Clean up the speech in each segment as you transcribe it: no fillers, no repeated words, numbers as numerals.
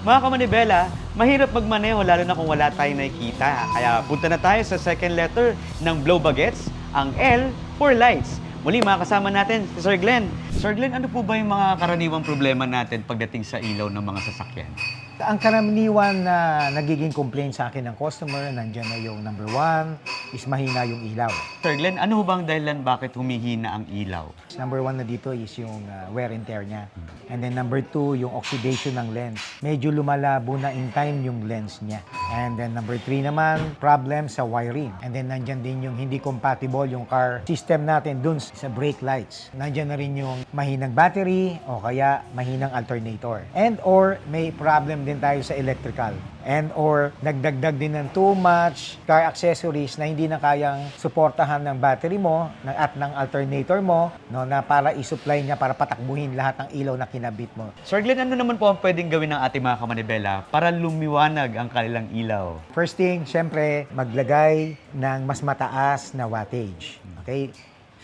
Mga kamanibela, mahirap magmaneho lalo na kung wala tayong nakikita. Kaya punta na tayo sa second letter ng Blow Bagets, ang L for lights. Muli makakasama natin si Sir Glenn. Sir Glenn, ano po ba yung mga karaniwang problema natin pagdating sa ilaw ng mga sasakyan? Ang karaniwan na nagiging complaint sa akin ng customer, nandiyan na yung number 1, is mahina yung ilaw. Sir Glenn, ano bang dahilan bakit humihina ang ilaw? Number 1 na dito is yung wear and tear niya. And then number 2, yung oxidation ng lens. Medyo lumalabo na in time yung lens niya. And then number 3 naman, problem sa wiring. And then nandyan din yung hindi compatible yung car system natin dun sa brake lights. Nandyan na rin yung mahinang battery o kaya mahinang alternator. And or may problem din tayo sa electrical. And or nagdagdag din ng too much car accessories na hindi na kayang suportahan ng battery mo at ng alternator mo, no, na para i-supply niya para patakbuhin lahat ng ilaw na kinabit mo. Sir Glenn, ano naman po ang pwedeng gawin ng ating mga kamanibela para lumiwanag ang kanilang ilaw? First thing, syempre, maglagay ng mas mataas na wattage. Okay?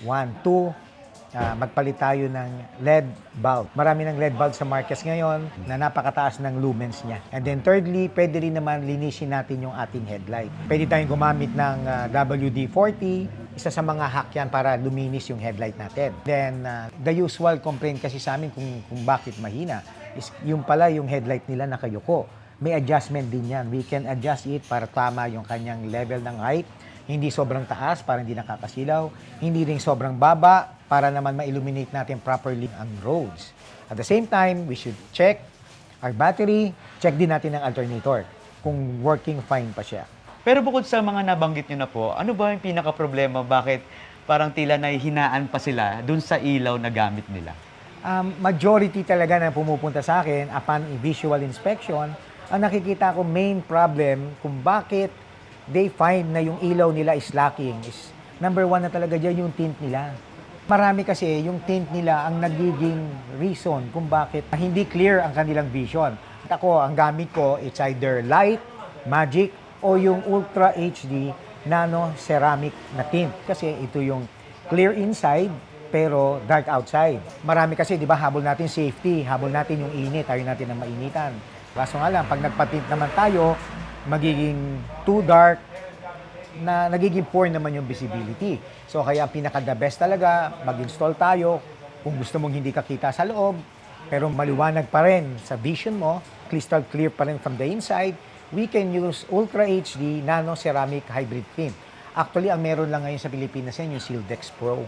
1, 2, magpalit tayo ng LED bulb. Marami ng LED bulb sa markets ngayon na napakataas ng lumens niya. And then thirdly, pwede rin naman linisin natin yung ating headlight. Pwede tayong gumamit ng WD-40, isa sa mga hack yan para luminis yung headlight natin. Then, the usual complaint kasi sa amin kung bakit mahina is yung pala yung headlight nila nakayuko. May adjustment din yan. We can adjust it para tama yung kanyang level ng height. Hindi sobrang taas para hindi nakakasilaw. Hindi rin sobrang baba para naman ma-illuminate natin properly ang roads. At the same time, we should check our battery, check din natin ang alternator kung working fine pa siya. Pero bukod sa mga nabanggit nyo na po, ano ba yung pinaka-problema? Bakit parang tila nahihinaan pa sila dun sa ilaw na gamit nila? Majority talaga na pumupunta sa akin upon visual inspection, ang nakikita ko main problem kung bakit they find na yung ilaw nila is lacking is number 1 na talaga dyan yung tint nila. Marami kasi yung tint nila ang nagiging reason kung bakit hindi clear ang kanilang vision. At ako, ang gamit ko, it's either light, magic, o yung Ultra HD Nano Ceramic na tint. Kasi ito yung clear inside, pero dark outside. Marami kasi, di ba, habol natin safety, habol natin yung init, tayo natin ang mainitan. Kaso nga lang, pag nagpatint naman tayo, magiging too dark, na nagiging poor naman yung visibility. So kaya ang pinaka-the best talaga, mag-install tayo kung gusto mong hindi kakita sa loob, pero maliwanag pa rin sa vision mo, crystal clear pa rin from the inside, we can use Ultra HD Nano Ceramic Hybrid Tint. Actually, ang meron lang ngayon sa Pilipinas yan, yung Sildex Pro.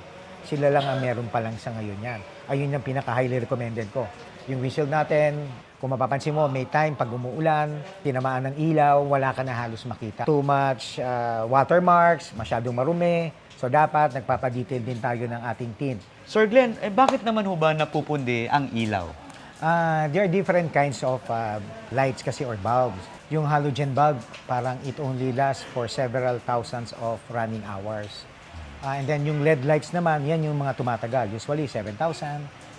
Sila lang ang meron pa lang sa ngayon yan. Ayun yung pinaka-highly recommended ko. Yung windshield natin, kung mapapansin mo, may time pag umuulan, tinamaan ng ilaw, wala ka na halos makita. Too much watermarks, masyadong marumi. So dapat nagpapadetail din tayo ng ating tint. Sir Glenn, bakit naman ho ba napupundi ang ilaw? There are different kinds of lights kasi or bulbs. Yung halogen bulb, parang it only lasts for several thousands of running hours. And then yung LED lights naman, yan yung mga tumatagal. Usually 7,000,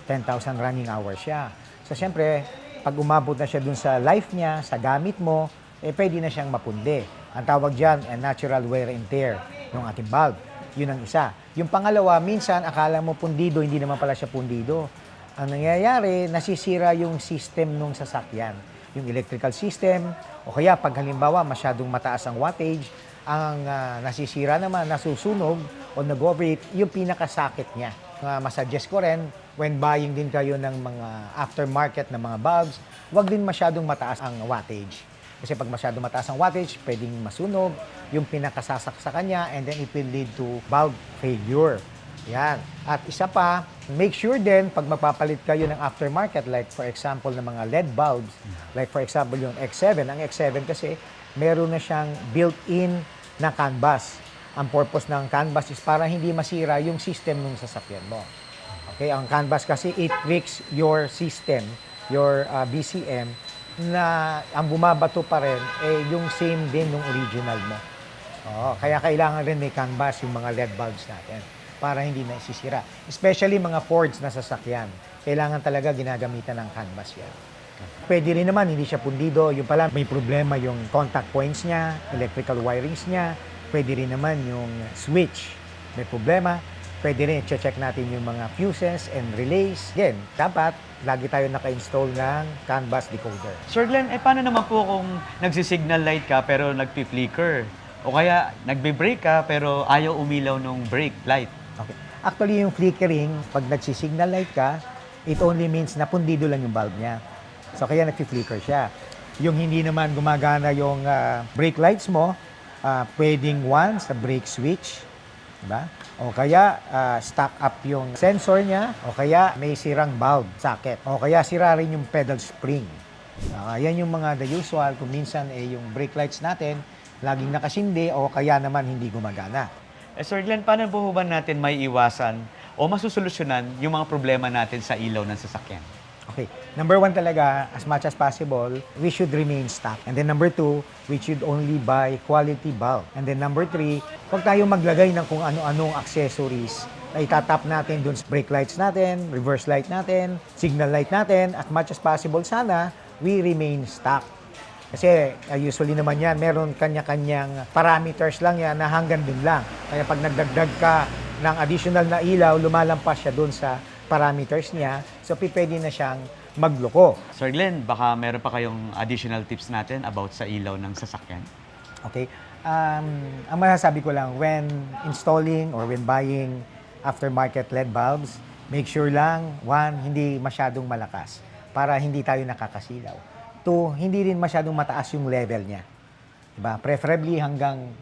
10,000 running hours siya. So syempre, pag umabot na siya dun sa life niya, sa gamit mo, pwede na siyang mapundi. Ang tawag dyan, natural wear and tear ng ating bulb. Yun ang isa. Yung pangalawa, minsan akala mo pundido, hindi naman pala siya pundido. Ang nangyayari, nasisira yung system ng sasakyan. Yung electrical system, o kaya pag halimbawa masyadong mataas ang wattage, ang nasisira naman, nasusunog o nag-overheat, yung pinakasakit niya. Masuggest ko rin, when buying din kayo ng mga aftermarket na mga bulbs, huwag din masyadong mataas ang wattage. Kasi pag masyadong mataas ang wattage, pwedeng masunog yung pinakasasaksakan niya and then it will lead to bulb failure. Yan. At isa pa, make sure din pag magpapalit kayo ng aftermarket, like for example ng mga LED bulbs, like for example yung X7. Ang X7 kasi, meron na siyang built-in na canvas. Ang purpose ng canvas is para hindi masira yung system ng sasakyan mo. Okay, ang canvas kasi it tricks your system, your BCM, na ang bumabato pa rin yung same din ng original mo. Kaya kailangan rin may canvas yung mga LED bulbs natin para hindi na isisira. Especially mga Fords na sasakyan. Kailangan talaga ginagamitan ng canvas yan. Pwede rin naman, hindi siya pundido. Yung pala, may problema yung contact points niya, electrical wirings niya. Pwede rin naman yung switch. May problema. Pwede rin i-check natin yung mga fuses and relays. Again, dapat lagi tayo naka-install ng CAN bus decoder. Sir Glenn, paano naman po kung nagsisignal light ka pero nagpi-flicker? O kaya nagbe-brake ka pero ayaw umilaw nung brake light? Okay. Actually, yung flickering, pag nagsisignal light ka, it only means na pundido lang yung bulb niya. So, kaya nagpi-flicker siya. Yung hindi naman gumagana yung brake lights mo, pwedeng one sa brake switch, diba? O kaya stack up yung sensor niya, o kaya may sirang valve socket, o kaya sira rin yung pedal spring. Yan yung mga the usual, kung minsan yung brake lights natin laging nakasindi o kaya naman hindi gumagana. Sir Glenn, paano po ba natin may iwasan o masusolusyonan yung mga problema natin sa ilaw ng sasakyan? Okay. Number one talaga, as much as possible, we should remain stock. And then number two, we should only buy quality bulb. And then number three, huwag tayo maglagay ng kung ano-anong accessories na itatap natin dun sa brake lights natin, reverse light natin, signal light natin. As much as possible, sana, we remain stock. Kasi usually naman yan, meron kanya-kanyang parameters lang yan na hanggang dun lang. Kaya pag nagdagdag ka ng additional na ilaw, lumalampas siya dun sa parameters niya, so pwede na siyang magloko. Sir Glenn, baka meron pa kayong additional tips natin about sa ilaw ng sasakyan? Okay? Ang masasabi ko lang, when installing or when buying aftermarket LED bulbs, make sure lang, one, hindi masyadong malakas para hindi tayo nakakasilaw. Two, hindi rin masyadong mataas yung level niya. Diba? Preferably hanggang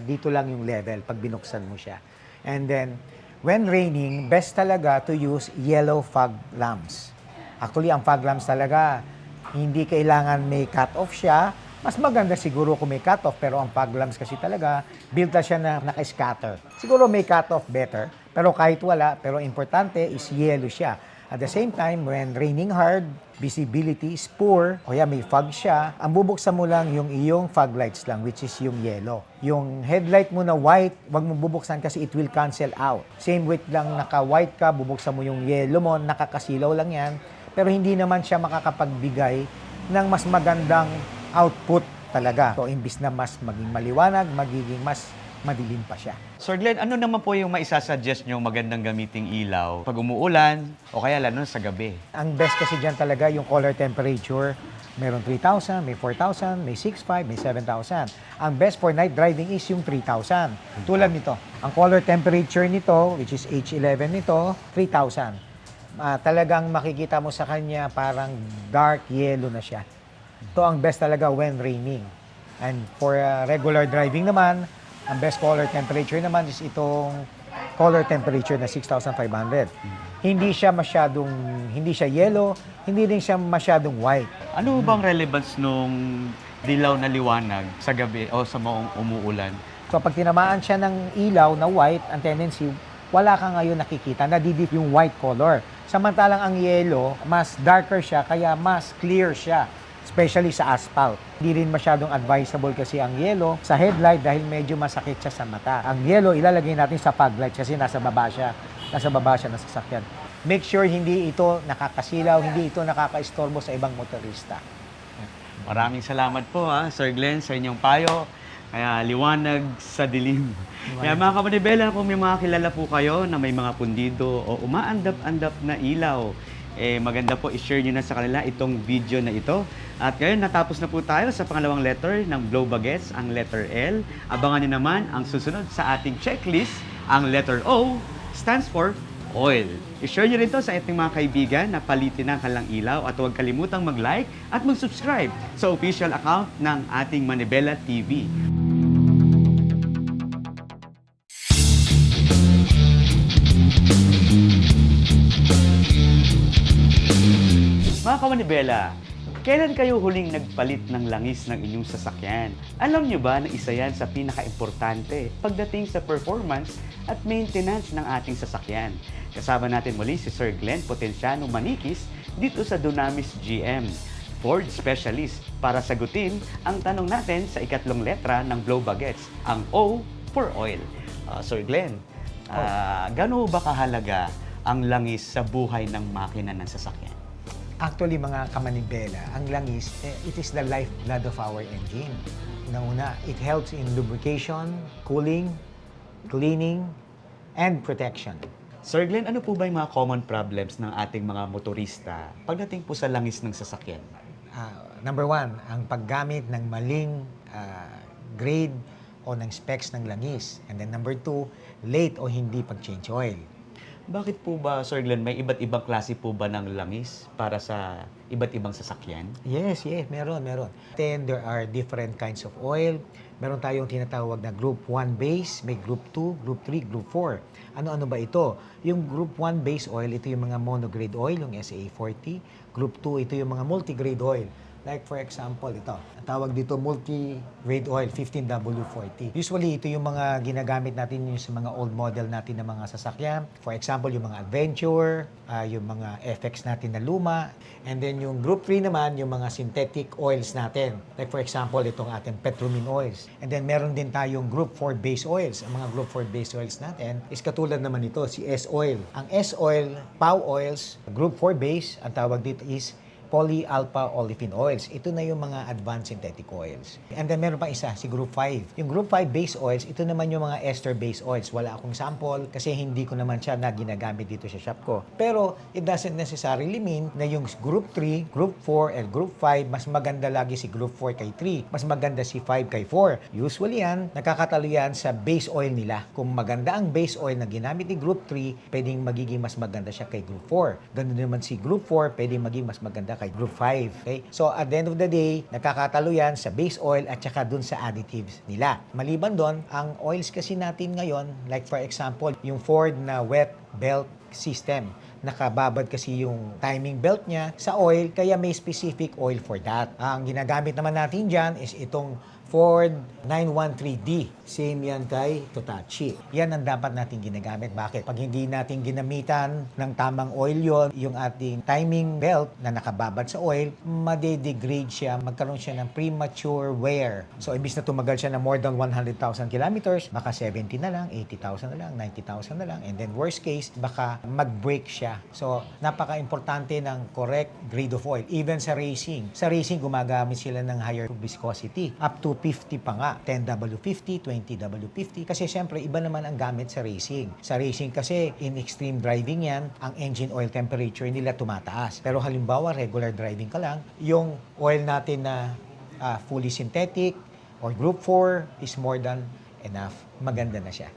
dito lang yung level pag binuksan mo siya. And then, when raining, best talaga to use yellow fog lamps. Actually, ang fog lamps talaga, hindi kailangan may cut-off siya. Mas maganda siguro kung may cut-off, pero ang fog lamps kasi talaga, built na siya na naka-scatter. Siguro may cut-off better, pero kahit wala, pero importante is yellow siya. At the same time, when raining hard, visibility is poor, o may fog siya, ang bubuksan mo lang yung iyong fog lights lang, which is yung yellow. Yung headlight mo na white, wag mo bubuksan kasi it will cancel out. Same with lang naka-white ka, bubuksan mo yung yellow mo, nakakasilaw lang yan, pero hindi naman siya makakapagbigay ng mas magandang output talaga. So, imbis na mas maging maliwanag, magiging mas madilim pa siya. Sir Glenn, ano naman po yung maisasuggest nyo magandang gamiting ilaw pag umuulan o kaya lalo sa gabi? Ang best kasi dyan talaga yung color temperature. Meron 3,000, may 4,000, may 6,500, may 7,000. Ang best for night driving is yung 3,000. Tulad nito. Ang color temperature nito, which is H11 nito, 3,000. Talagang makikita mo sa kanya parang dark yellow na siya. Ito ang best talaga when raining. And for regular driving naman, ang best color temperature naman is itong color temperature na 6,500. Hindi siya yellow, hindi din siya masyadong white. Ano bang relevance nung dilaw na liwanag sa gabi o sa mga umuulan? So pag tinamaan siya ng ilaw na white, ang tendency, wala ka ngayon nakikita, nadidip yung white color. Samantalang ang yellow, mas darker siya, kaya mas clear siya. Especially sa asphalt. Hindi rin masyadong advisable kasi ang yellow sa headlight dahil medyo masakit siya sa mata. Ang yellow, ilalagay natin sa fog light kasi nasa baba siya ng sasakyan. Make sure hindi ito nakakasilaw, hindi ito nakakaistorbo sa ibang motorista. Maraming salamat po Sir Glenn, sa inyong payo. Kaya liwanag sa dilim. Kaya mga kamanibela, kung may mga kilala po kayo na may mga pundido o umaandap-andap na ilaw, maganda po i-share nyo na sa kanila itong video na ito. At ngayon, natapos na po tayo sa pangalawang letter ng Blow Bagets, ang letter L. Abangan nyo naman ang susunod sa ating checklist, ang letter O stands for oil. I-share nyo rin ito sa ating mga kaibigan na palitin ang kanilang ilaw at huwag kalimutang mag-like at mag-subscribe sa official account ng ating Manibela TV. Mga kamanibela, kailan kayo huling nagpalit ng langis ng inyong sasakyan? Alam nyo ba na isa yan sa pinaka-importante pagdating sa performance at maintenance ng ating sasakyan? Kasama natin muli si Sir Glenn Potenciano Maniquis dito sa Dunamis GM, Ford Specialist, para sagutin ang tanong natin sa ikatlong letra ng Blow Bagets, ang O for Oil. Sir Glenn, gaano ba kahalaga ang langis sa buhay ng makina ng sasakyan? Actually, mga kamanibela, ang langis, it is the lifeblood of our engine. Una, it helps in lubrication, cooling, cleaning, and protection. Sir Glenn, ano po ba yung mga common problems ng ating mga motorista pagdating po sa langis ng sasakyan? Number one, ang paggamit ng maling grade o ng specs ng langis. And then number two, late o hindi pag-change oil. Bakit po ba, Sir Glenn, may iba't ibang klase po ba ng langis para sa iba't ibang sasakyan? Yes, meron. Then there are different kinds of oil. Meron tayong tinatawag na Group 1 base, may Group 2, Group 3, Group 4. Ano-ano ba ito? Yung Group 1 base oil, ito yung mga monograde oil, yung SA40. Group 2, ito yung mga multigrade oil. Like for example, ito. Ang tawag dito multi-grade oil, 15W40. Usually, ito yung mga ginagamit natin yung sa mga old model natin na mga sasakyan. For example, yung mga Adventure, yung mga FX natin na luma. And then yung Group 3 naman, yung mga synthetic oils natin. Like for example, itong ating Petromin oils. And then meron din tayong Group 4 base oils. Ang mga Group 4 base oils natin is katulad naman ito, si S-oil. Ang S-oil, POW oils, Group 4 base, ang tawag dito is polyalpha olefin oils. Ito na yung mga advanced synthetic oils. And then meron pa isa, si Group 5. Yung Group 5 base oils, ito naman yung mga ester base oils. Wala akong sample kasi hindi ko naman siya na ginagamit dito sa shop ko. Pero it doesn't necessarily mean na yung Group 3, Group 4, and Group 5, mas maganda lagi si Group 4 kay 3. Mas maganda si 5 kay 4. Usually yan, nakakatalo yan sa base oil nila. Kung maganda ang base oil na ginamit ni Group 3, pwedeng magiging mas maganda siya kay Group 4. Ganun naman si Group 4, pwedeng maging mas maganda kay Group 5. Okay? So, at the end of the day, nakakatalo yan sa base oil at saka dun sa additives nila. Maliban doon, ang oils kasi natin ngayon, like for example, yung Ford na wet belt system. Nakababad kasi yung timing belt niya sa oil, kaya may specific oil for that. Ang ginagamit naman natin dyan is itong Ford 913D. Same yan kay Totachi. Yan ang dapat natin ginagamit. Bakit? Pag hindi natin ginamitan ng tamang oil yon, yung ating timing belt na nakababad sa oil, madedegrade siya, magkaroon siya ng premature wear. So, imbis na tumagal siya na more than 100,000 kilometers, baka 70 na lang, 80,000 na lang, 90,000 na lang, and then worst case, baka mag-break siya. So, napaka-importante ng correct grade of oil. Even sa racing. Sa racing, gumagamit sila ng higher viscosity. Up to 50 pa nga. 10W50, 20W50. Kasi syempre, iba naman ang gamit sa racing. Sa racing kasi, in extreme driving yan, ang engine oil temperature nila tumataas. Pero halimbawa, regular driving ka lang, yung oil natin na fully synthetic or Group 4 is more than enough. Maganda na siya.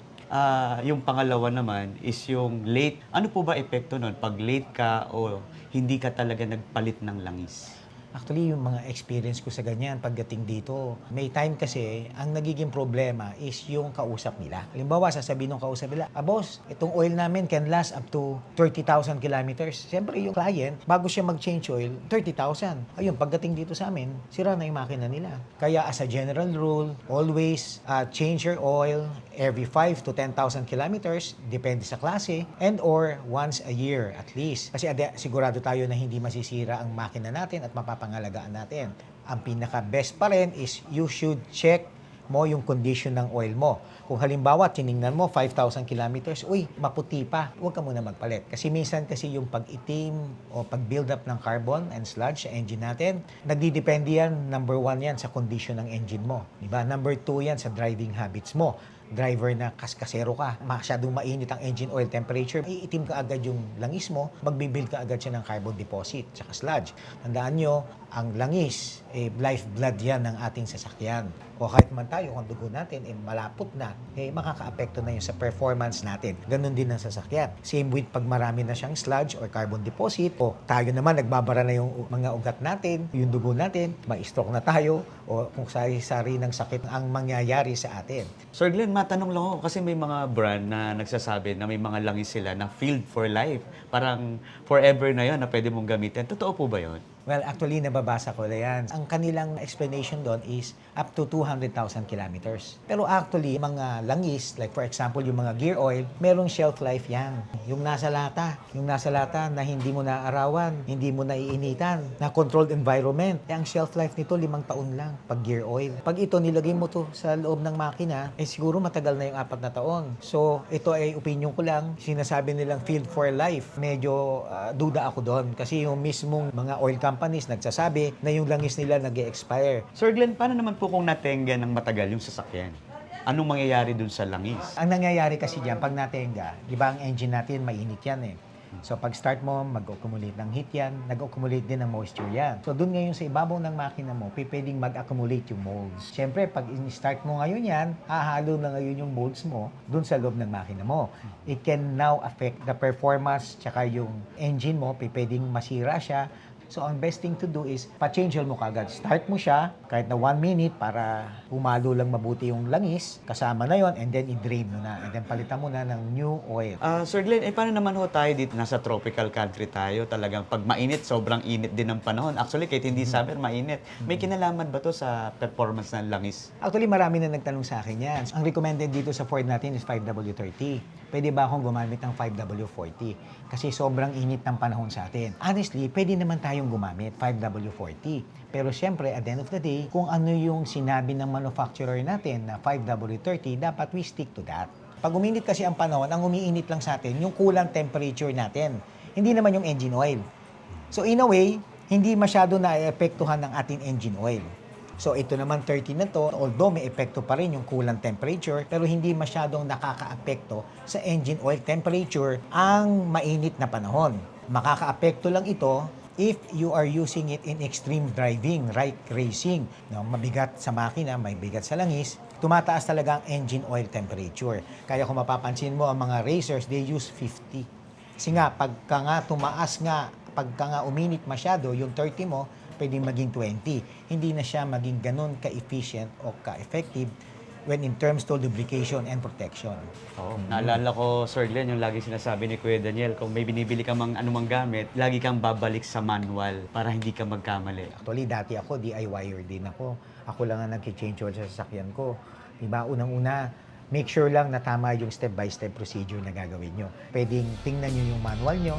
Yung pangalawa naman is yung late. Ano po ba epekto nun pag late ka o hindi ka talaga nagpalit ng langis? Actually, yung mga experience ko sa ganyan pagdating dito, may time kasi, ang nagiging problema is yung kausap nila. Halimbawa, sasabihin ng kausap nila, boss, itong oil namin can last up to 30,000 kilometers. Siyempre, yung client, bago siya mag-change oil, 30,000. Ayun, pagdating dito sa amin, sira na yung makina nila. Kaya as a general rule, always change your oil every 5 to 10,000 kilometers, depende sa klase, and or once a year at least. Kasi sigurado tayo na hindi masisira ang makina natin at mapapangalagaan natin. Ang pinaka-best pa rin is you should check mo yung condition ng oil mo. Kung halimbawa, tiningnan mo 5,000 kilometers, uy, maputi pa, huwag ka muna magpalit. Kasi minsan kasi yung pag-itim o pag-build up ng carbon and sludge sa engine natin, nagdidepende yan, number 1 yan sa condition ng engine mo. Diba? Number 2 yan sa driving habits mo. Driver na kaskasero ka, masyadong mainit ang engine oil temperature, iitim ka agad yung langis mo, magbibuild ka agad siya ng carbon deposit, tsaka sludge. Tandaan nyo, ang langis, lifeblood yan ng ating sasakyan. O kahit man tayo, kung dugo natin, malapot na, makaka-apekto na yun sa performance natin. Ganon din ang sasakyan. Same with pag marami na siyang sludge or carbon deposit, o tayo naman, nagbabara na yung mga ugat natin, yung dugo natin, ma-stroke na tayo, o kung sari-sari ng sakit ang mangyayari sa atin. Sir Glenn, matanong lang ako kasi may mga brand na nagsasabi na may mga langis sila na field for life. Parang forever na yun na pwede mong gamitin. Totoo po ba yun? Well, actually, nababasa ko na yan. Ang kanilang explanation doon is up to 200,000 kilometers. Pero actually, mga langis, like for example, yung mga gear oil, merong shelf life yan. Yung nasa lata na hindi mo naaarawan, hindi mo naiinitan, na controlled environment. Ang shelf life nito, 5 taon lang pag gear oil. Pag ito, nilagay mo to sa loob ng makina, siguro matagal na yung 4 na taon. So, ito ay opinion ko lang. Sinasabi nilang field for life. Medyo duda ako doon. Kasi yung mismong mga oil companies nagsasabi na yung langis nila nag-e-expire. Sir Glenn, paano naman po kung natengga ng matagal yung sasakyan? anong mangyayari dun sa langis? Ang nangyayari kasi diyan pag natenga, 'di ba ang engine natin mainit yan eh. So pag start mo, mag-accumulate ng heat yan, nag-accumulate din ng moisture yan. So doon ngayon sa ibabaw ng makina mo, pwedeng mag-accumulate yung molds. Siyempre, pag in-start mo ngayon yan, hahalo na ngayon yung molds mo doon sa loob ng makina mo. It can now affect the performance, tsaka yung engine mo, pwedeng masira siya. So, ang best thing to do is, pa-change oil mo kagad. Start mo siya, kahit na 1 minute, para humalo lang mabuti yung langis. Kasama na yon, and then i-drain mo na. And then palitan mo na ng new oil. Sir Glenn, paano naman ho tayo dito? Nasa tropical country tayo. Talagang pag mainit, sobrang init din ng panahon. Actually, kahit hindi summer, mainit. May kinalaman ba to sa performance ng langis? Actually, marami na nagtanong sa akin yan. Ang recommended dito sa Ford natin is 5W30. Pwede ba akong gumamit ng 5W40? Kasi sobrang init ng panahon sa atin. Honestly, pwede naman tayong gumamit 5W40. Pero syempre, at the end of the day, kung ano yung sinabi ng manufacturer natin na 5W30, dapat we stick to that. Pag uminit kasi ang panahon, ang umiinit lang sa atin, yung coolant temperature natin. Hindi naman yung engine oil. So in a way, hindi masyado na-epektuhan ng ating engine oil. So ito naman 30 na to, although may epekto pa rin yung coolant temperature, pero hindi masyadong nakaka-apekto sa engine oil temperature ang mainit na panahon. Makaka-apekto lang ito if you are using it in extreme driving, right racing. No, mabigat sa makina, may bigat sa langis, tumataas talaga ang engine oil temperature. Kaya kung mapapansin mo, ang mga racers, they use 50. Kasi nga, pagka nga tumaas nga, pagka nga uminit masyado, yung 30 mo, pwedeng maging 20. Hindi na siya maging ganun ka-efficient o ka-effective when in terms to lubrication and protection. Oo. Naalala ko, Sir Glenn, yung lagi sinasabi ni Kuya Daniel, kung may binibili ka mang anumang gamit, lagi kang babalik sa manual para hindi ka magkamali. Actually, dati ako, DIYer din ako. Ako lang ang nag-change oil sa sasakyan ko. Diba? Unang-una, make sure lang na tama yung step-by-step procedure na gagawin nyo. Pwedeng tingnan nyo yung manual nyo,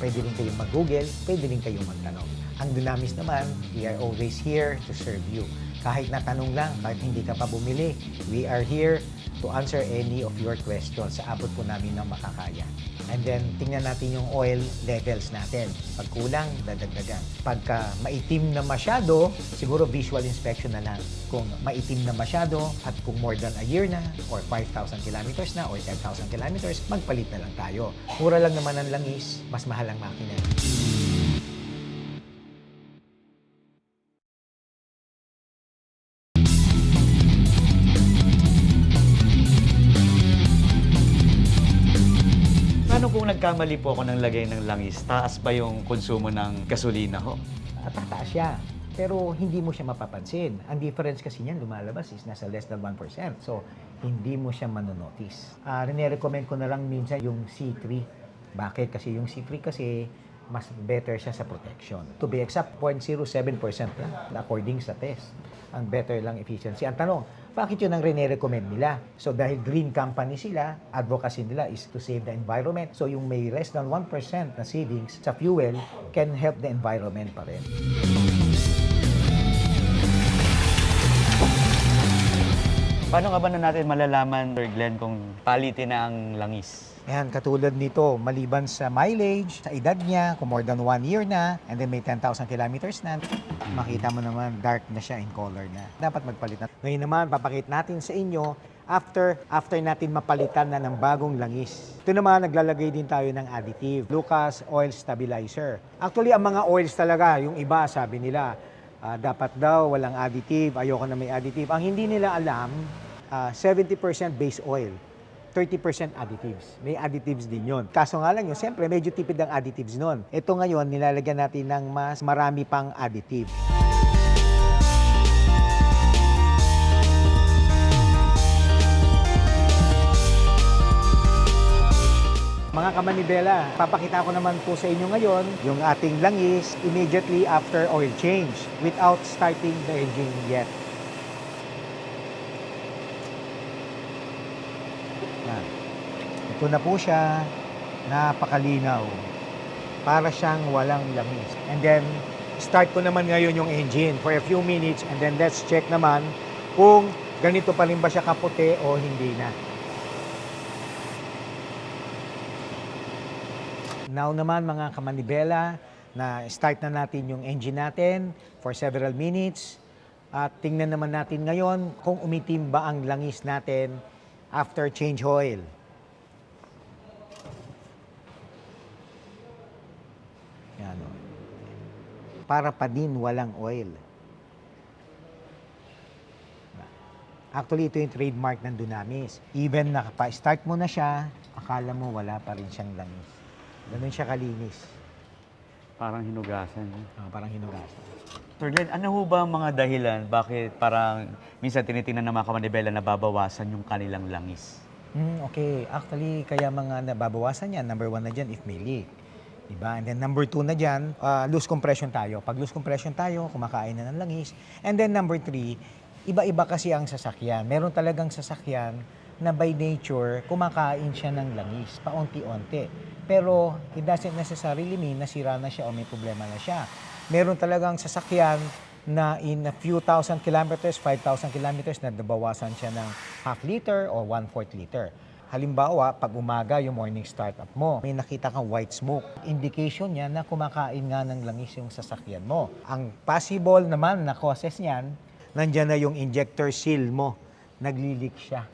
pwede rin kayong mag-google, pwede rin kayong magtanong. Ang Dunamis naman, we are always here to serve you. Kahit natanong lang, kahit hindi ka pa bumili, we are here to answer any of your questions. Sa abot po namin ng makakaya. And then, tingnan natin yung oil levels natin. Pag kulang, dadagdagan. Pagka maitim na masyado, siguro visual inspection na lang. Kung maitim na masyado at kung more than a year na, or 5,000 kilometers na, or 10,000 kilometers, magpalit na lang tayo. Mura lang naman ang langis, mas mahal ang makina. Paano kung nagkamali po ako ng lagay ng langis? Taas ba yung konsumo ng gasolina ho? Tataas siya. Pero hindi mo siya mapapansin. Ang difference kasi niyan lumalabas is nasa less than 1%. So, hindi mo siya manonotice. Rine-recommend ko na lang minsan yung C3. Bakit? Kasi yung C3 kasi mas better siya sa protection. To be exact, 0.07% lang according sa test. Ang better lang efficiency. Ang tanong, bakit yun ang rine-recommend nila? So dahil green company sila, advocacy nila is to save the environment. So yung may less than 1% na savings sa fuel can help the environment pa rin. Paano nga ba na natin malalaman, Sir Glenn, kung palitin na ang langis? Yan, katulad nito, maliban sa mileage, sa edad niya, kung more than 1 year na, and then may 10,000 kilometers na, makita mo naman dark na siya in color na. Dapat magpalit na. Ngayon naman, papakita natin sa inyo after natin mapalitan na ng bagong langis. Ito naman, naglalagay din tayo ng additive. Lucas Oil Stabilizer. Actually, ang mga oils talaga, yung iba, sabi nila, dapat daw walang additive, ayoko na may additive. Ang hindi nila alam, 70% base oil. 30% additives. May additives din yon. Kaso nga lang yun, siyempre medyo tipid ang additives nun. Ito ngayon, nilalagyan natin ng mas marami pang additive. Mga kamanibela, papakita ko naman po sa inyo ngayon yung ating langis immediately after oil change without starting the engine yet. Ito na po siya, napakalinaw. Para siyang walang langis. And then, start ko naman ngayon yung engine for a few minutes and then let's check naman kung ganito pa rin ba siya kaputi o hindi na. Now naman mga kamanibela, na start na natin yung engine natin for several minutes. At tingnan naman natin ngayon kung umitim ba ang langis natin after change oil. Yan o. Para pa din walang oil. Actually, ito yung trademark ng Dunamis. Even nakapa-start mo na siya, akala mo wala pa rin siyang langis. Ganun siya kalinis. Parang hinugasan. Parang hinugasan. Sir Glenn, ano ho ba ang mga dahilan bakit parang minsan tinitingnan ng mga kamanibela na babawasan yung kanilang langis? Okay. Actually, kaya mga nababawasan yan, number 1 na dyan, if may leak. Diba? And then number 2 na dyan, loose compression tayo. Pag loose compression tayo, kumakain na ng langis. And then number 3, iba-iba kasi ang sasakyan. Meron talagang sasakyan na by nature, kumakain siya ng langis, paunti-unti. Pero it doesn't necessarily mean nasira na siya o may problema na siya. Meron talagang sasakyan na in a few thousand kilometers, 5,000 kilometers, na nabawasan siya ng half liter o 1/4 liter. Halimbawa, pag umaga yung morning startup mo, may nakita kang white smoke. Indication niya na kumakain nga ng langis yung sasakyan mo. Ang possible naman na causes niyan, nandyan na yung injector seal mo, naglilik siya.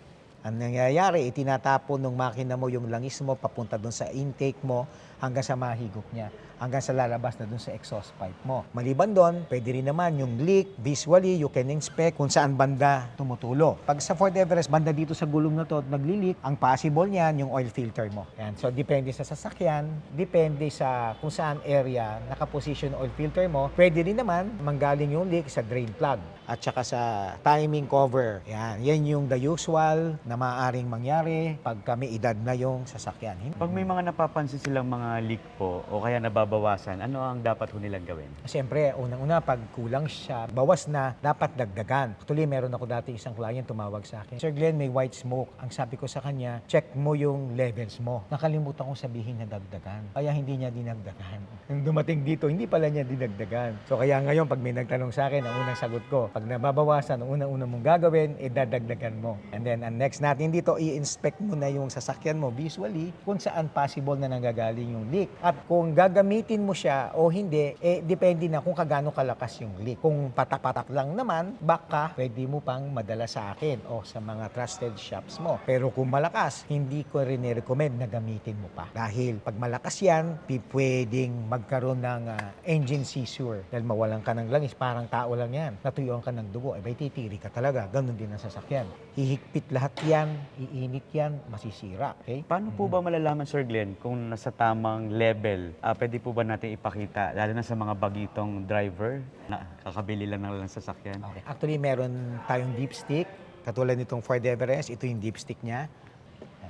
Ang nangyayari, itinatapon ng makina mo yung langis mo papunta doon sa intake mo hanggang sa mahigop niya, hanggang sa lalabas na doon sa exhaust pipe mo. Maliban doon, pwede rin naman yung leak, visually, you can inspect kung saan banda tumutulo. Pag sa Fort Everest, banda dito sa gulong na to, naglilik, ang possible niyan, yung oil filter mo. Yan. So, depende sa sasakyan, depende sa kung saan area nakaposition oil filter mo. Pwede rin naman manggaling yung leak sa drain plug at saka sa timing cover. Yan yung the usual na maaaring mangyari pag kami edad na yung sasakyan. Pag may mga napapansin silang mga leak po o kaya nababawasan, ano ang dapat ho nilang gawin? Siyempre, unang-una, pag kulang siya, bawas na, dapat dagdagan. Actually, meron ako dati isang client tumawag sa akin, Sir Glenn, may white smoke. Ang sabi ko sa kanya, check mo yung levels mo. Nakalimutan kong sabihin na dagdagan. Kaya hindi niya dinagdagan. Nung dumating dito, hindi pala niya dinagdagan. So kaya ngayon, pag may nagtanong sa akin, ang unang sagot ko, pag nababawasan, ang unang-una mong gagawin, dadagdagan mo. And then, ang next natin dito, i-inspect mo na yung sasakyan mo visually kung saan possible na nanggagaling yung leak. At kung gagamitin mo siya o hindi, depende na kung kagaano kalakas yung leak. Kung patak-patak lang naman, baka pwede mo pang madala sa akin o sa mga trusted shops mo. Pero kung malakas, hindi ko rin i-recommend na gamitin mo pa. Dahil pag malakas yan, pwedeng magkaroon ng engine seizure. Dahil mawalan ka ng langis, parang tao lang yan. Natuyuan ka ng dugo, bay titiri ka talaga. Ganun din ang sasakyan. Hihigpit lahat yan, iinit yan, masisira. Okay? Paano po ba malalaman, Sir Glenn, kung nasa tamang level? Pwede po ba natin ipakita, lalo na sa mga bagitong driver na kakabili lang ng sasakyan? Okay. Actually, meron tayong dipstick. Katulad nitong Ford Everest, ito yung dipstick niya.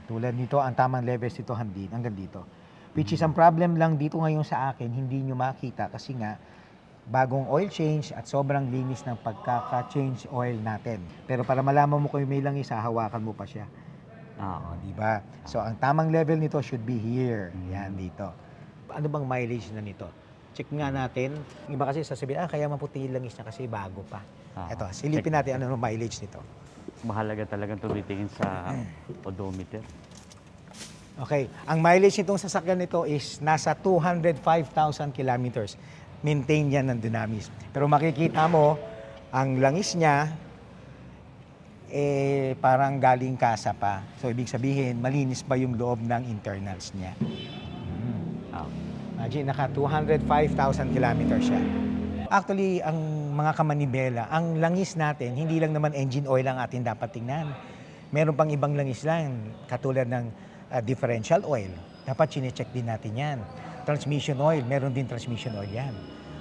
Tulad nito, ang tamang levels dito hanggang dito. Which is ang problem lang dito ngayon sa akin, hindi nyo makita kasi nga, bagong oil change at sobrang linis ng pagkaka-change oil natin. Pero para malaman mo kung may langis, hahawakan mo pa siya. Di ba? So, ang tamang level nito should be here. Yan, dito. Ano bang mileage na nito? Check nga natin. Yung iba kasi sasabihin, kaya maputi yung langis niya kasi bago pa. Ito, silipin natin ano mileage nito. Mahalaga talagang tumitingin sa odometer. Okay, ang mileage nitong sasakyan nito is nasa 205,000 kilometers. Maintain yan ng Dunamis. Pero makikita mo, ang langis niya, parang galing kasa pa. So, ibig sabihin, malinis pa yung loob ng internals niya. Imagine, naka 205,000 kilometers siya. Actually, ang mga kamanibela, ang langis natin, hindi lang naman engine oil ang atin dapat tingnan. Meron pang ibang langis lang, katulad ng differential oil. Dapat chinecheck din natin yan. Transmission oil, meron din transmission oil yan.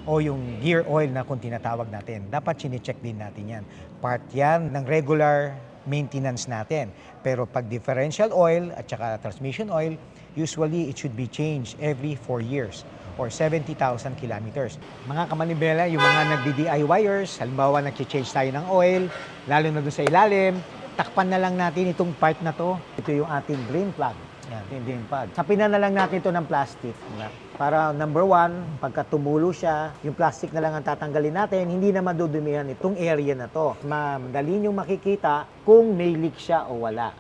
O yung gear oil na kung tinatawag natin, dapat chinecheck din natin yan. Part yan ng regular maintenance natin. Pero pag differential oil at saka transmission oil, usually it should be changed every 4 years or 70,000 kilometers. Mga kamanibela, yung mga nagdi-DIYers, halimbawa nag-change tayo ng oil, lalo na doon sa ilalim, takpan na lang natin itong part na to. Ito yung ating drain plug. Yan, yung drain plug. Sapin na lang natin ito ng plastic. Diba? Para number 1, pagka tumulo siya, yung plastic na lang ang tatanggalin natin, hindi na madudumihan itong area na to. Madali nyo makikita kung may leak siya o wala.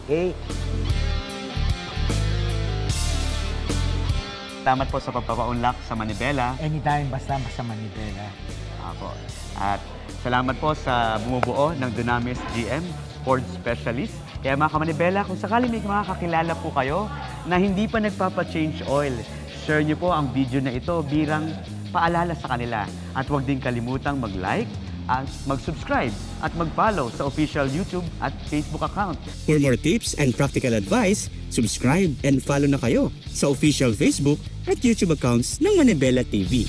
Okay? Salamat po sa pagpapaunlak sa manibela. Anytime, basta sa manibela. Apo. At salamat po sa bumubuo ng Dunamis GM, Ford Specialist. Kaya mga kamanibela, kung sakali may makakakilala po kayo na hindi pa nagpapa-change oil, share nyo po ang video na ito bilang paalala sa kanila. At huwag din kalimutang mag-like, at mag-subscribe at mag-follow sa official YouTube at Facebook account. For more tips and practical advice, subscribe and follow na kayo sa official Facebook at YouTube accounts ng Manibela TV.